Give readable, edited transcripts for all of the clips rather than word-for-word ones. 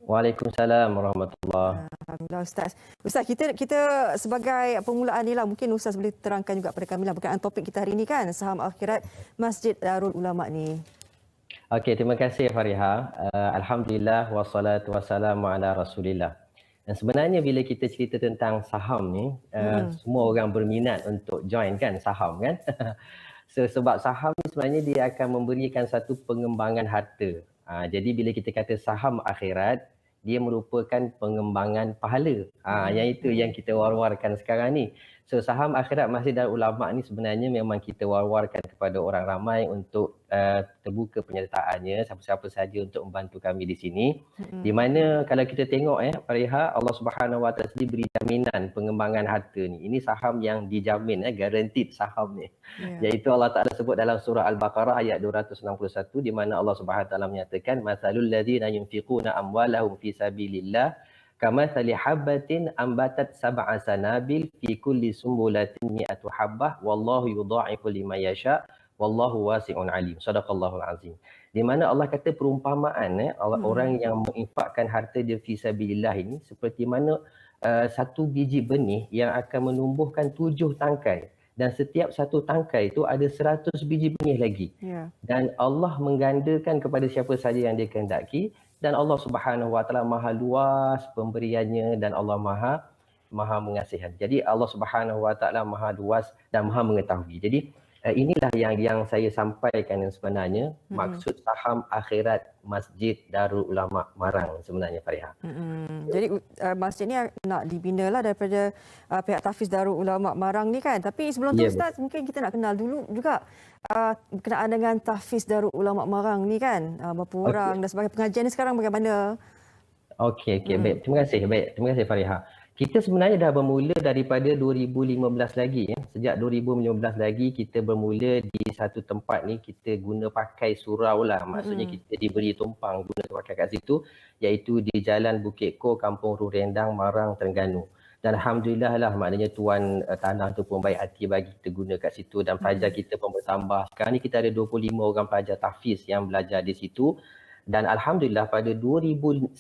Waalaikumsalam warahmatullahi. Alhamdulillah Ustaz. Ustaz, kita sebagai permulaan ni lah, mungkin Ustaz boleh terangkan juga pada kami lah berkenaan topik kita hari ni kan, saham akhirat Masjid Darul Ulama ni. Okey, terima kasih Fariha. Alhamdulillah wassalatu wassalamu ala Rasulillah. Dan sebenarnya bila kita cerita tentang saham ni, semua orang berminat untuk join kan saham kan. Sebab saham ni sebenarnya dia akan memberikan satu pengembangan harta. Jadi bila kita kata saham akhirat, dia merupakan pengembangan pahala. Yang itu yang kita war-warkan sekarang ni. So saham akhirat Masjid Darul Ulama ni sebenarnya memang kita war-warkan kepada orang ramai untuk terbuka penyertaannya, siapa-siapa saja untuk membantu kami di sini. Di mana kalau kita tengok Fariha, Allah Subhanahu Wa Taala sendiri beri jaminan pengembangan harta ni. Ini saham yang dijamin, guaranteed saham ni. Iaitu Allah Taala sebut dalam surah Al-Baqarah ayat 261 di mana Allah Subhanahu Wa Taala menyatakan masalul ladzina yunfiquna amwalahum fi sabilillah kamathali habbatin ambatat sab'a sanabil fi kulli sumbulatin mi'atu habbah wallahu yudha'ifu liman yasha wallahu wasi'un alim. Sadaqallahul azim. Di mana Allah kata perumpamaan orang yang menginfakkan harta dia fi sabilillah ini seperti mana satu biji benih yang akan menumbuhkan 7 tangkai. Dan setiap satu tangkai itu ada 100 biji benih lagi. Dan Allah menggandakan kepada siapa saja yang dia kehendaki. Dan Allah Subhanahu Wa Taala maha luas pemberiannya dan Allah maha mengasihan. Jadi Allah Subhanahu Wa Taala maha luas dan maha mengetahui. Jadi inilah yang saya sampaikan sebenarnya maksud saham akhirat Masjid Darul Ulama Marang sebenarnya Fariha. Jadi masjid ni nak dibina lah daripada pihak Tahfiz Darul Ulama Marang ni kan. Tapi sebelum tu Ustaz, mungkin kita nak kenal dulu juga berkenaan dengan Tahfiz Darul Ulama Marang ni kan. Berapa orang dan sebagai pengajian ni sekarang bagaimana? Okey, baik. Terima kasih. Baik, terima kasih Fariha. Kita sebenarnya dah bermula daripada 2015 lagi. Sejak 2015 lagi kita bermula di satu tempat ni, kita guna pakai surau lah. Maksudnya kita diberi tumpang guna pakai kat situ, iaitu di Jalan Bukit Ko, Kampung Rurendang, Marang, Terengganu. Dan Alhamdulillah lah, maknanya tuan tanah tu pun baik hati bagi kita guna kat situ dan pelajar kita pun bertambah. Sekarang ni kita ada 25 orang pelajar tahfiz yang belajar di situ. Dan Alhamdulillah pada 2019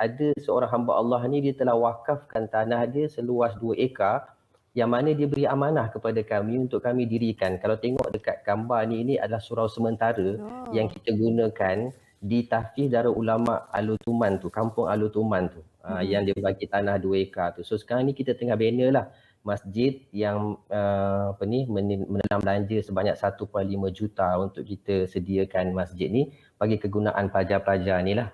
ada seorang hamba Allah ni dia telah wakafkan tanah dia seluas 2 ekar yang mana dia beri amanah kepada kami untuk kami dirikan. Kalau tengok dekat gambar ni, ini adalah surau sementara yang kita gunakan di Tahfiz Darul Ulama Alutuman tu, Kampung Alutuman tu. Yang dia bagi tanah 2 ekar tu. So sekarang ni kita tengah banner lah masjid yang menelan belanja sebanyak 1.5 juta untuk kita sediakan masjid ni bagi kegunaan pelajar-pelajar ni lah.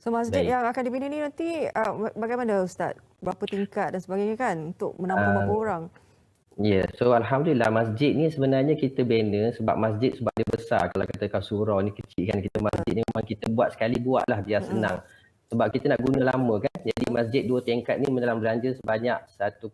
So masjid yang akan dibina ni nanti bagaimana Ustaz? Berapa tingkat dan sebagainya kan untuk menampung berapa orang? So Alhamdulillah masjid ni sebenarnya kita bina sebab masjid sebab dia besar. Kalau katakan surau ni kecil kan, kita masjid ni memang kita buat sekali buat lah biar senang. Sebab kita nak guna lama kan. Jadi masjid 2 tingkat ni menelan belanja sebanyak 1.5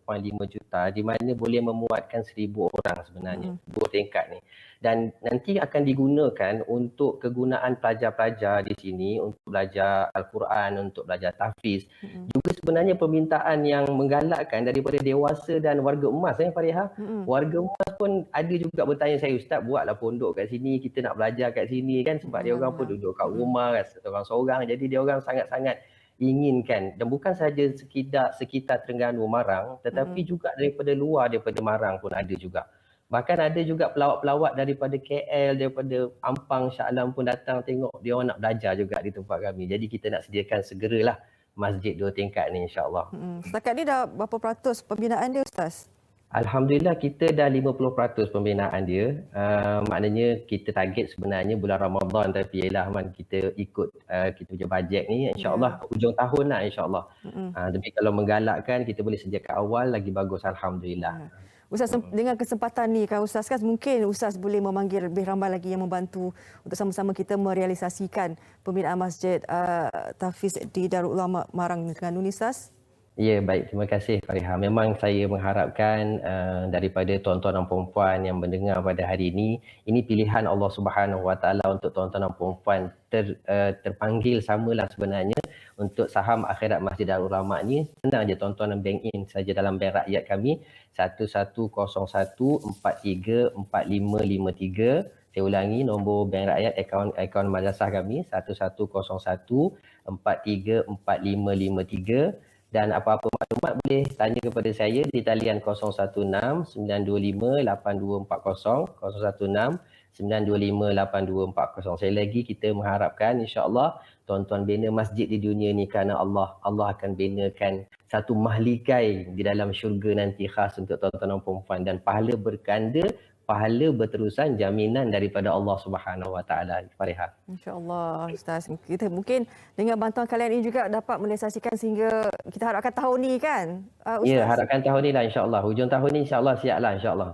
juta di mana boleh memuatkan 1,000 orang sebenarnya. 2 tingkat ni. Dan nanti akan digunakan untuk kegunaan pelajar-pelajar di sini untuk belajar Al-Quran, untuk belajar tahfiz. Juga sebenarnya permintaan yang menggalakkan daripada dewasa dan warga emas Fariha. Warga emas pun ada juga bertanya saya, Ustaz buatlah pondok kat sini, kita nak belajar kat sini kan, sebab dia orang pun duduk kat rumah kan, seorang-seorang. Jadi dia orang sangat-sangat inginkan, dan bukan saja sekitar Terengganu Marang tetapi juga daripada luar, daripada Marang pun ada juga. Bahkan ada juga pelawat-pelawat daripada KL, daripada Ampang, Shah Alam pun datang tengok, dia orang nak belajar juga di tempat kami. Jadi kita nak sediakan segeralah masjid 2 tingkat ni insya-Allah. Setakat ni dah berapa peratus pembinaan dia Ustaz? Alhamdulillah kita dah 50% pembinaan dia. Maknanya kita target sebenarnya bulan Ramadan, tapi ialah kita ikut kita punya bajet ni insya-Allah hujung tahun lah insya-Allah. Tapi kalau menggalakkan kita boleh sediakan awal lagi bagus alhamdulillah. Ustaz, dengan kesempatan ni kan Ustaz, kan mungkin Ustaz boleh memanggil lebih ramai lagi yang membantu untuk sama-sama kita merealisasikan pembinaan Masjid Tahfiz di Darul Ulama Marang Terengganu ni Ustaz. Ya, baik. Terima kasih Fariha. Memang saya mengharapkan daripada tuan-tuan dan puan yang mendengar pada hari ini pilihan Allah Subhanahu Wa Taala untuk tuan-tuan dan puan terpanggil samalah sebenarnya untuk saham akhirat Masjid Darul Ulama ni. Senang je tuan-tuan bank in saja dalam bank rakyat kami 1101434553. Saya ulangi nombor bank rakyat akaun madrasah kami 1101 434553 dan apa-apa maklumat boleh tanya kepada saya di talian 016 925 8240 016 925 8240. Sekali lagi kita mengharapkan insya-Allah tuan-tuan bina masjid di dunia ni kerana Allah akan binakan satu mahligai di dalam syurga nanti khas untuk tuan-tuan dan puan dan pahala berganda, pahala berterusan, jaminan daripada Allah Subhanahu Wa Taala. Fariha. InsyaAllah Ustaz. Kita mungkin dengan bantuan kalian ini juga dapat merealisasikan sehingga kita harapkan tahun ni kan Ustaz? Ya, harapkan tahun ni lah insya-Allah. Hujung tahun ni insya-Allah siaplah insya-Allah.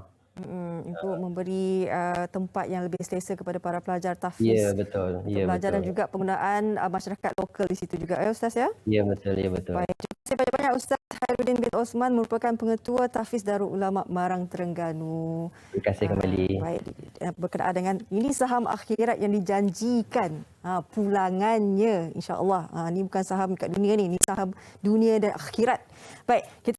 Untuk memberi tempat yang lebih selesa kepada para pelajar tahfiz. Ya, betul. Untuk Ya, belajar betul. dan juga penggunaan masyarakat lokal di situ juga ya Ustaz ya? Ya, betul. Ya, betul. Baik, terima kasih banyak-banyak Ustaz Khairuddin bin Osman merupakan Pengetua Tahfiz Darul Ulama Marang Terengganu. Terima kasih kembali. Baik, berkenaan dengan ini saham akhirat yang dijanjikan pulangannya insya-Allah. Ini bukan saham kat dunia ni, ini saham dunia dan akhirat. Baik, kita